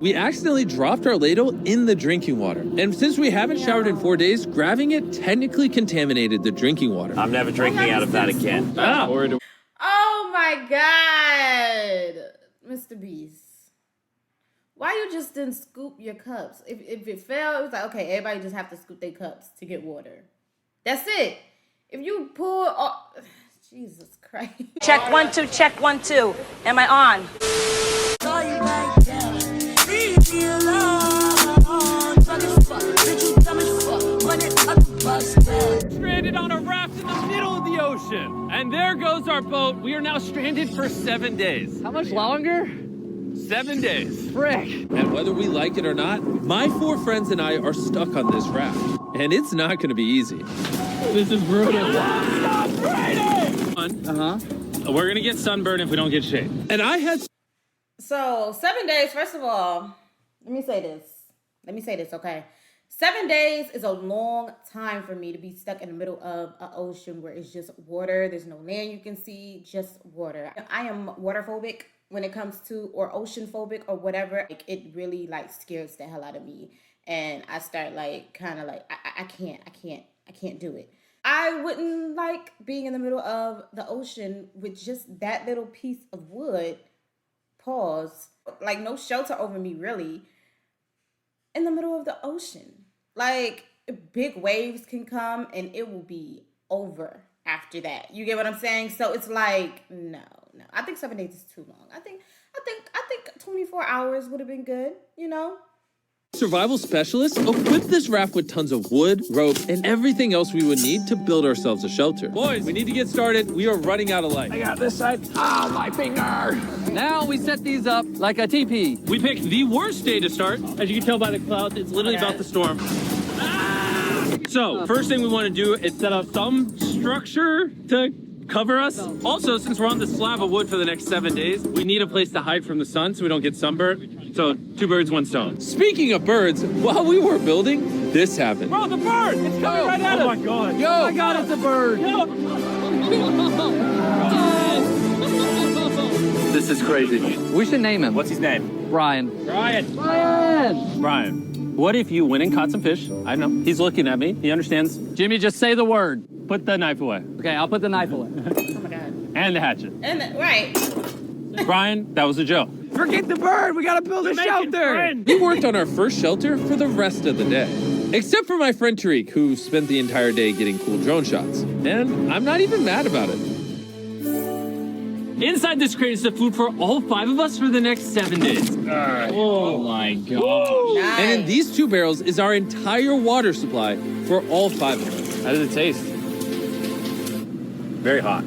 We accidentally dropped our ladle in the drinking water. And since we haven't showered in 4 days, grabbing it technically contaminated the drinking water. I'm never drinking out of that again. Oh my God. MrBeast. Why you just didn't scoop your cups? If it fell, it was like, okay, everybody just have to scoop their cups to get water. That's it. If you pull off... Jesus Christ. Check 1 2, check 1 2. Am I on? Stranded on a raft in the middle of the ocean. And there goes our boat. We are now stranded for 7 days. How much longer? 7 days. Frick. And whether we like it or not, my 4 friends and I are stuck on this raft. And it's not going to be easy. This is brutal. Stop raining! We're going to get sunburned if we don't get shade. And I had... So 7 days, first of all, let me say this, okay? 7 days is a long time for me to be stuck in the middle of an ocean where it's just water. There's no land you can see, just water. I am water phobic when it comes to, or ocean phobic or whatever. Like, it really like scares the hell out of me. And I start like, kind of like, I can't do it. I wouldn't like being in the middle of the ocean with just that little piece of wood, like no shelter over me really, in the middle of the ocean. Like, big waves can come and it will be over after that. You get what I'm saying? So it's like, no. I think 7 days is too long. I think 24 hours would have been good, you know? Survival specialists equipped this raft with tons of wood, rope, and everything else we would need to build ourselves a shelter. Boys, we need to get started. We are running out of light. I got this side. My finger. Now we set these up like a teepee. We picked the worst day to start. As you can tell by the clouds, it's literally about to storm. So, first thing we want to do is set up some structure to cover us. Also, since we're on this slab of wood for the next 7 days, we need a place to hide from the sun so we don't get sunburned. So, 2 birds, 1 stone. Speaking of birds, while we were building, this happened. Bro, the bird! It's coming right at us! Oh my god. Oh my god, it's a bird. This is crazy. We should name him. What's his name? Brian. Brian, what if you went and caught some fish? I know. He's looking at me. He understands. Jimmy, just say the word. Put the knife away. Okay, I'll put the knife away. Oh my God. And the hatchet. Right. Brian, that was a joke. Forget the bird. We gotta build a shelter. We worked on our first shelter for the rest of the day. Except for my friend Tariq, who spent the entire day getting cool drone shots. And I'm not even mad about it. Inside this crate is the food for all 5 of us for the next 7 days. Oh my god. Nice. And in these 2 barrels is our entire water supply for all 5 of us. How does it taste? Very hot.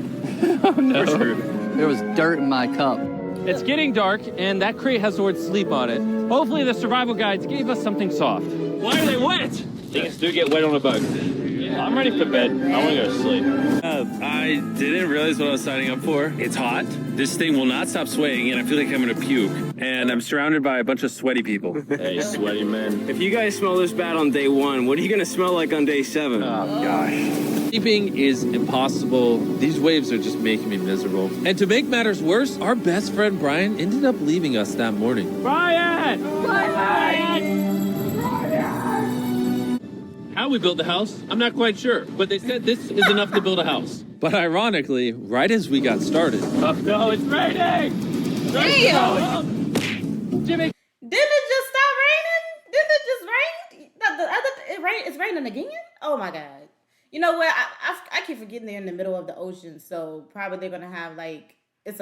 Oh no. We're screwed. There was dirt in my cup. It's getting dark, and that crate has the word sleep on it. Hopefully the survival guides gave us something soft. Why are they wet? Things do get wet on a boat. I'm ready for bed. I want to go to sleep. I didn't realize what I was signing up for. It's hot. This thing will not stop swaying, and I feel like I'm gonna puke. And I'm surrounded by a bunch of sweaty people. Hey, sweaty man. If you guys smell this bad on day 1, what are you gonna smell like on day 7? Oh, gosh. Sleeping is impossible. These waves are just making me miserable. And to make matters worse, our best friend Brian ended up leaving us that morning. Brian! How we built the house, I'm not quite sure. But they said this is enough to build a house. But ironically, right as we got started, Oh no, it's raining! Damn! Jimmy! Didn't it just stop raining? Didn't it just rain? It's raining again? Oh my God. You know what? I keep forgetting they're in the middle of the ocean, so probably they're gonna have like, it's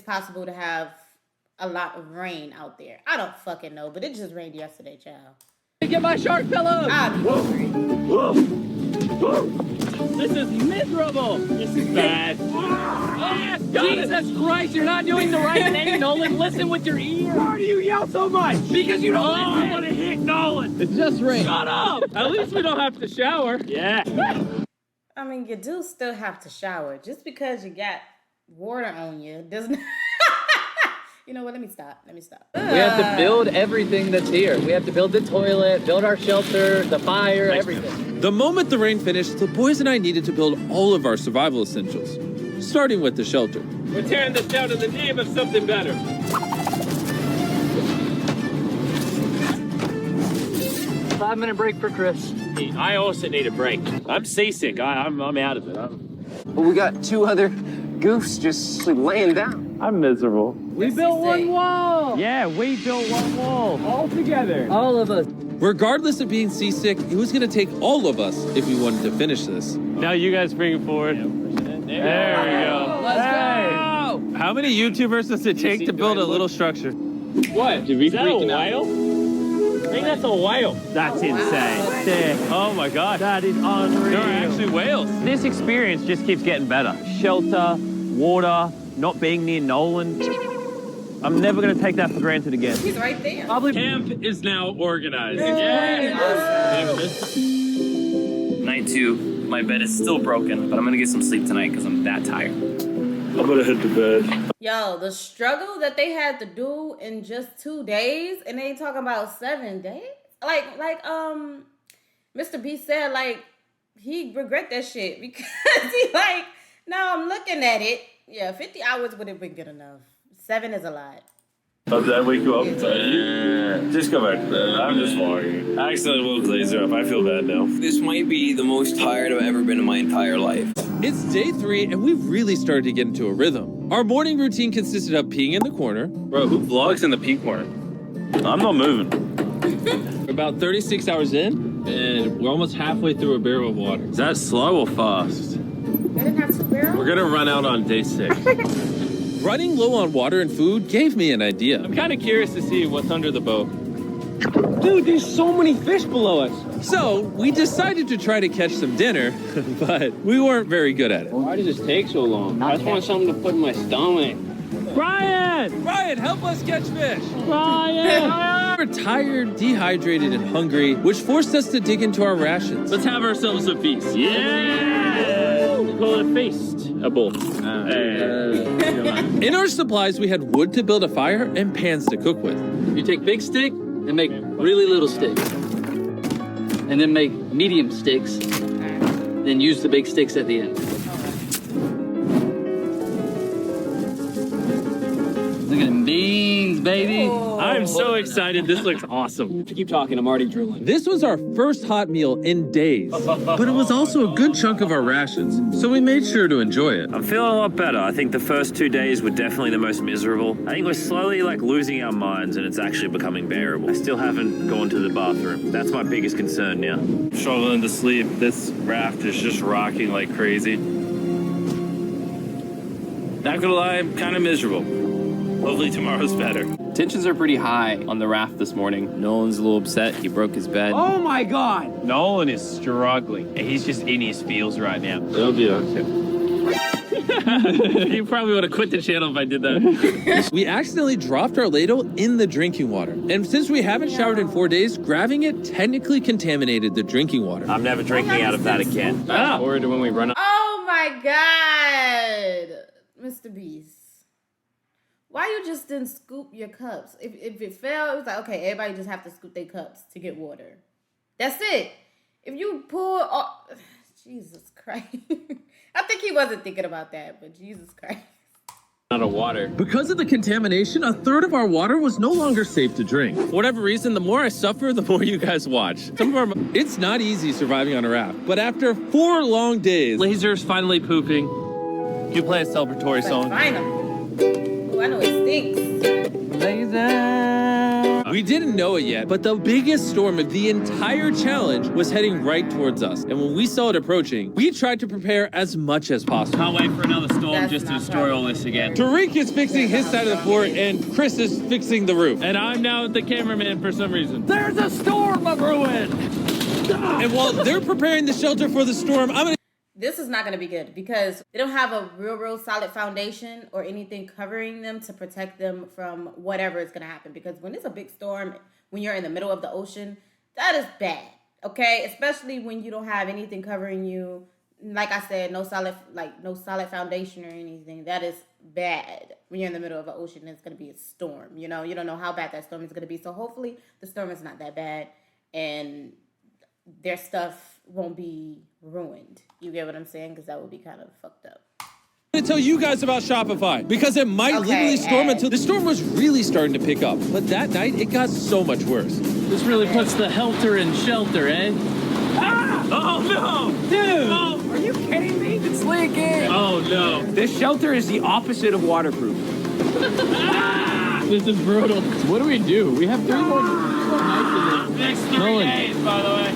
possible to have a lot of rain out there. I don't fucking know, but it just rained yesterday, child. Get my shark pillow. I'll be hungry. This is miserable! This is bad. Jesus Christ, you're not doing the right thing, Nolan. Listen with your ear. Why do you yell so much? Because you don't want to hit Nolan! It's just rain. Shut up! At least we don't have to shower. Yeah. I mean, you do still have to shower. Just because you got water on you doesn't... You know what? Let me stop. We have to build everything that's here. We have to build the toilet, build our shelter, the fire, everything. the moment the rain finished, the boys and I needed to build all of our survival essentials, starting with the shelter. We're tearing this down in the name of something better. 5-minute break for Chris. I also need a break. I'm seasick. I'm out of it. Well, we got 2 other goofs just laying down. I'm miserable. We built one wall. Yeah, we built one wall. All together. All of us. Regardless of being seasick, it was going to take all of us if we wanted to finish this. Now you guys bring it forward. There we go. Let's go. How many YouTubers does it take to build a little structure? What? Is that a whale? I think that's a whale. That's insane. Sick. Oh my God. That is unreal. There are actually whales. This experience just keeps getting better. Shelter, water, not being near Nolan. I'm never going to take that for granted again. He's right there. Camp is now organized. Night 2, my bed is still broken, but I'm gonna get some sleep tonight because I'm that tired. I'm going to head to bed. Yo, the struggle that they had to do in just 2 days, and they talking about 7 days? Like MrBeast said, like, he regret that shit because he like, now I'm looking at it. Yeah, 50 hours would have been good enough. 7 is a lot. Did I wake you up? Just go back to bed. I'm just walking. I accidentally woke Laser up. I feel bad now. This might be the most tired I've ever been in my entire life. It's day 3, and we've really started to get into a rhythm. Our morning routine consisted of peeing in the corner. Bro, who vlogs in the pee corner? I'm not moving. We're about 36 hours in, and we're almost halfway through a barrel of water. Is that slow or fast? They didn't have 2 barrels? We're gonna run out on day 6. Running low on water and food gave me an idea. I'm kind of curious to see what's under the boat. Dude, there's so many fish below us. So we decided to try to catch some dinner, but we weren't very good at it. Why does this take so long? I just want something to put in my stomach. Ryan! Ryan, help us catch fish! Ryan! We were tired, dehydrated, and hungry, which forced us to dig into our rations. Let's have ourselves a feast. Yeah! Call it a feast. A bowl. In our supplies, we had wood to build a fire and pans to cook with. You take big stick and make really little sticks. And then make medium sticks. Then use the big sticks at the end. Look at them beans, baby. I'm so excited. This looks awesome. Keep talking, I'm already drooling. This was our first hot meal in days, but it was also a good chunk of our rations, so we made sure to enjoy it. I'm feeling a lot better. I think the first 2 days were definitely the most miserable. I think we're slowly losing our minds and it's actually becoming bearable. I still haven't gone to the bathroom. That's my biggest concern now. I'm struggling to sleep. This raft is just rocking like crazy. Not gonna lie, I'm kind of miserable. Hopefully tomorrow's better. Tensions are pretty high on the raft this morning. Nolan's a little upset. He broke his bed. Oh my God! Nolan is struggling. He's just in his feels right now. It'll be okay. You probably would have quit the channel if I did that. We accidentally dropped our ladle in the drinking water, and since we haven't showered in 4 days, grabbing it technically contaminated the drinking water. I'm never drinking out of that again. Fast forward to when we run out. Oh my God, MrBeast. Why you just didn't scoop your cups? If it fell, it was like, okay, everybody just have to scoop their cups to get water. That's it. If you pour, Jesus Christ. I think he wasn't thinking about that, but Jesus Christ. Out of water. Because of the contamination, a third of our water was no longer safe to drink. For whatever reason, the more I suffer, the more you guys watch. It's not easy surviving on a raft, but after 4 long days, Laser's finally pooping. You play a celebratory song. Finally. Oh, I know it stinks. Laser! We didn't know it yet, but the biggest storm of the entire challenge was heading right towards us. And when we saw it approaching, we tried to prepare as much as possible. Can't wait for another storm That's just to not destroy right. all this again. Tariq is fixing his side of the fort, and Chris is fixing the roof. And I'm now the cameraman for some reason. There's a storm of ruin! And while they're preparing the shelter for the storm, I'm gonna... This is not going to be good because they don't have a real solid foundation or anything covering them to protect them from whatever is going to happen. Because when it's a big storm, when you're in the middle of the ocean, that is bad, okay? Especially when you don't have anything covering you. Like I said, no solid foundation or anything. That is bad when you're in the middle of an ocean and it's going to be a storm. You know, you don't know how bad that storm is going to be. So hopefully the storm is not that bad and their stuff won't be ruined. You get what I'm saying? Because that would be kind of fucked up. To tell you guys about Shopify because it might literally storm until the storm was really starting to pick up. But that night, it got so much worse. This really puts the helter in shelter, eh? Ah! Oh no! Dude! Oh, are you kidding me? It's leaking! Oh no. This shelter is the opposite of waterproof. This is brutal. What do? We have 3 more nights in this. Next 3 days, by the way.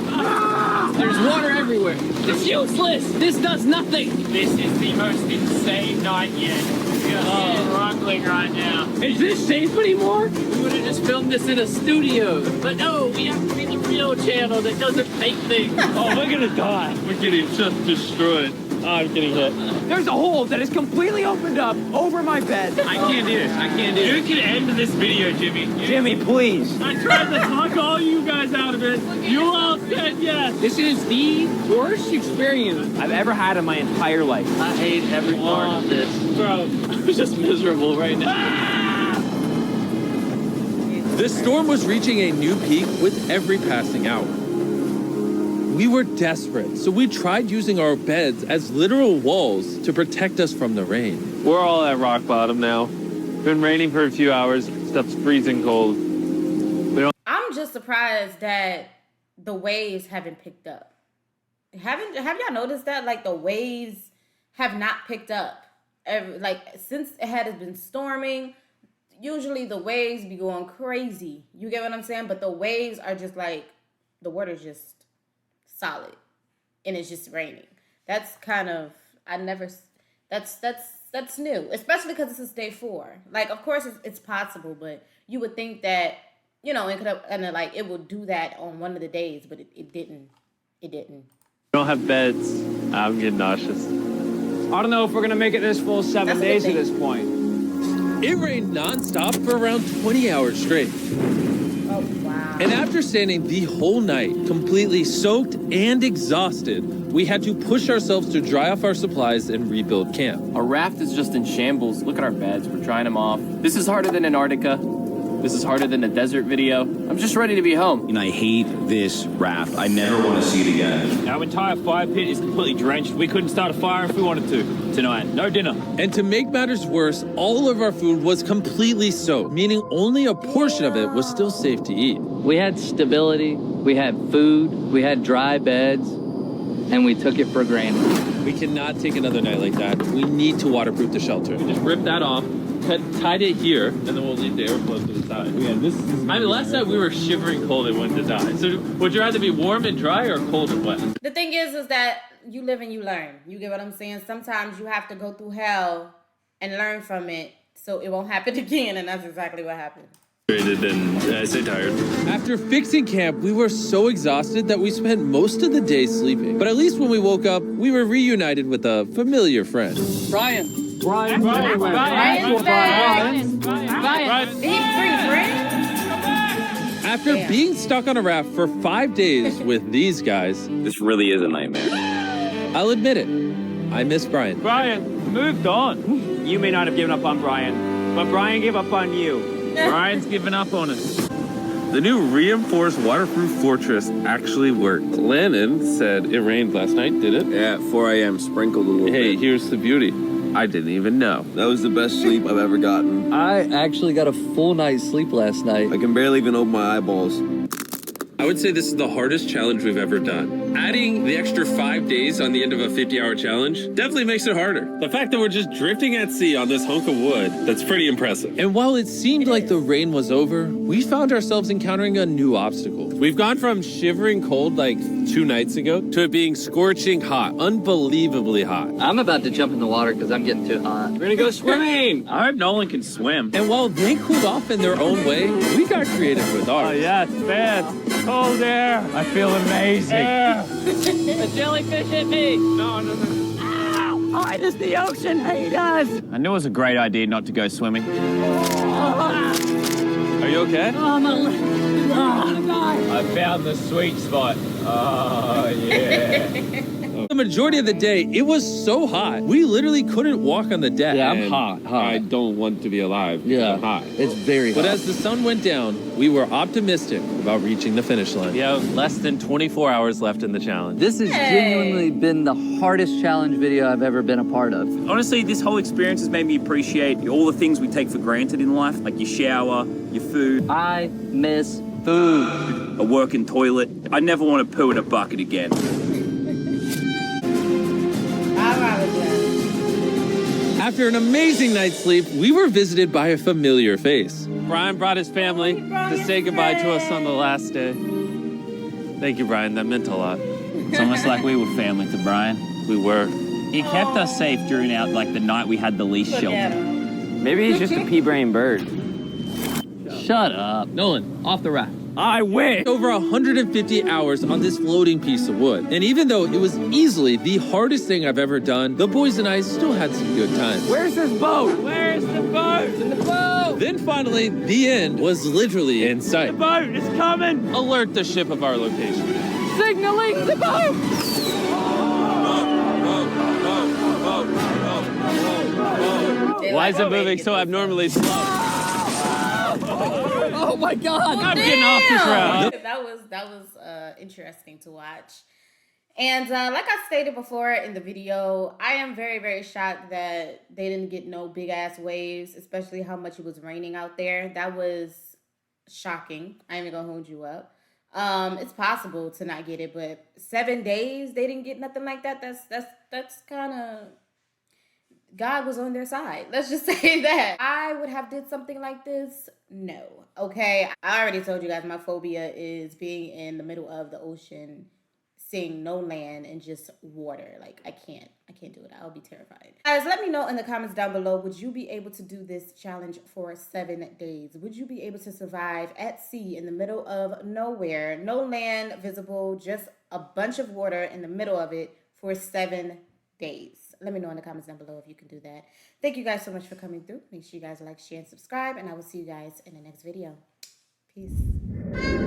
There's water everywhere. It's useless. This does nothing. This is the most insane night yet. We are struggling right now. Is this safe anymore? We would have just filmed this in a studio. But no, we have to be the real channel that doesn't fake things. Oh, we're gonna die. We're getting just destroyed. Oh, I'm getting hit. There's a hole that is completely opened up over my bed. I can't do this. You can end this video, Jimmy. Jimmy, please. I tried to talk all you guys out of it. You all said yes. This is the worst experience I've ever had in my entire life. I hate every part of this. Bro, I'm just miserable right now. The storm was reaching a new peak with every passing hour. We were desperate, so we tried using our beds as literal walls to protect us from the rain. We're all at rock bottom now. Been raining for a few hours. Stuff's freezing cold. I'm just surprised that the waves haven't picked up. Have y'all noticed that? Like, the waves have not picked up. Since it has been storming, usually the waves be going crazy. You get what I'm saying? But the waves are just like, the water's just solid, and it's just raining. That's kind of, that's new, especially because this is day 4. Like, of course it's possible, but you would think that, you know, it could have, and like it would do that on one of the days, but it didn't. We don't have beds. I'm getting nauseous. I don't know if we're gonna make it this full 7 days at this point. It rained nonstop for around 20 hours straight. Oh, wow. And after standing the whole night, completely soaked and exhausted, we had to push ourselves to dry off our supplies and rebuild camp. Our raft is just in shambles. Look at our beds. We're drying them off. This is harder than Antarctica. This is harder than a desert video. I'm just ready to be home. And I hate this raft. I never want to see it again. Our entire fire pit is completely drenched. We couldn't start a fire if we wanted to tonight. No dinner. And to make matters worse, all of our food was completely soaked, meaning only a portion of it was still safe to eat. We had stability, we had food, we had dry beds, and we took it for granted. We cannot take another night like that. We need to waterproof the shelter. Just rip that off, tied it here, and then we'll leave the airflow to the side. Yeah, this is... I mean, last night we were shivering cold and went to die. So would you rather be warm and dry or cold and wet? The thing is that you live and you learn. You get what I'm saying? Sometimes you have to go through hell and learn from it so it won't happen again, and that's exactly what happened. And I stay tired. After fixing camp, we were so exhausted that we spent most of the day sleeping. But at least when we woke up, we were reunited with a familiar friend. Brian. Brian's back. After being stuck on a raft for 5 days with these guys, This really is a nightmare. I'll admit it, I miss Brian. Brian, moved on. You may not have given up on Brian, but Brian gave up on you. Brian's giving up on us. The new reinforced waterproof fortress actually worked. Landon said it rained last night, did it? Yeah, at 4 a.m. sprinkled a little bit. Hey, here's the beauty. I didn't even know. That was the best sleep I've ever gotten. I actually got a full night's sleep last night. I can barely even open my eyeballs. I would say this is the hardest challenge we've ever done. Adding the extra 5 days on the end of a 50-hour challenge definitely makes it harder. The fact that we're just drifting at sea on this hunk of wood, that's pretty impressive. And while it seemed like the rain was over, we found ourselves encountering a new obstacle. We've gone from shivering cold like 2 nights ago to it being scorching hot, unbelievably hot. I'm about to jump in the water because I'm getting too hot. We're gonna go swimming. I hope Nolan can swim. And while they cooled off in their own way, we got creative with ours. Oh, yeah, it's bad. Cold air. I feel amazing. A jellyfish hit me. No. Ow! Oh, it is the ocean. Hate us. I knew it was a great idea not to go swimming. Are you okay? Oh, my leg. I found the sweet spot. Oh, yeah. The majority of the day, it was so hot. We literally couldn't walk on the deck. Yeah, I'm And hot. I don't want to be alive. Yeah, I'm hot. it's very hot. But as the sun went down, we were optimistic about reaching the finish line. We have less than 24 hours left in the challenge. This has genuinely been the hardest challenge video I've ever been a part of. Honestly, this whole experience has made me appreciate all the things we take for granted in life, like your shower, your food. I miss food. A working toilet. I never want to poo in a bucket again. After an amazing night's sleep, we were visited by a familiar face. Brian brought his family to say goodbye to us on the last day. Thank you, Brian. That meant a lot. It's almost like we were family to Brian. We were. He kept us safe during the night we had the least shelter. Maybe he's just a pea-brain bird. Shut up. Nolan, off the raft. I wish. Over 150 hours on this floating piece of wood. And even though it was easily the hardest thing I've ever done, the boys and I still had some good times. Where's this boat? Where's the boat? In the boat! Then finally, the end was literally in sight. The boat is coming. Alert the ship of our location. Signaling the boat. Why is it moving so abnormally slow? Oh my God! I'm getting off this route. That was interesting to watch. And like I stated before in the video, I am very, very shocked that they didn't get no big ass waves, especially how much it was raining out there. That was shocking. I ain't even gonna hold you up. It's possible to not get it, but 7 days they didn't get nothing like that. That's kind of, God was on their side. Let's just say that. I would have did something like this. No. Okay. I already told you guys my phobia is being in the middle of the ocean, seeing no land and just water. Like I can't do it. I'll be terrified. Guys, let me know in the comments down below. Would you be able to do this challenge for 7 days? Would you be able to survive at sea in the middle of nowhere, no land visible, just a bunch of water in the middle of it for 7 days? Let me know in the comments down below if you can do that. Thank you guys so much for coming through. Make sure you guys like, share, and subscribe, and I will see you guys in the next video. Peace.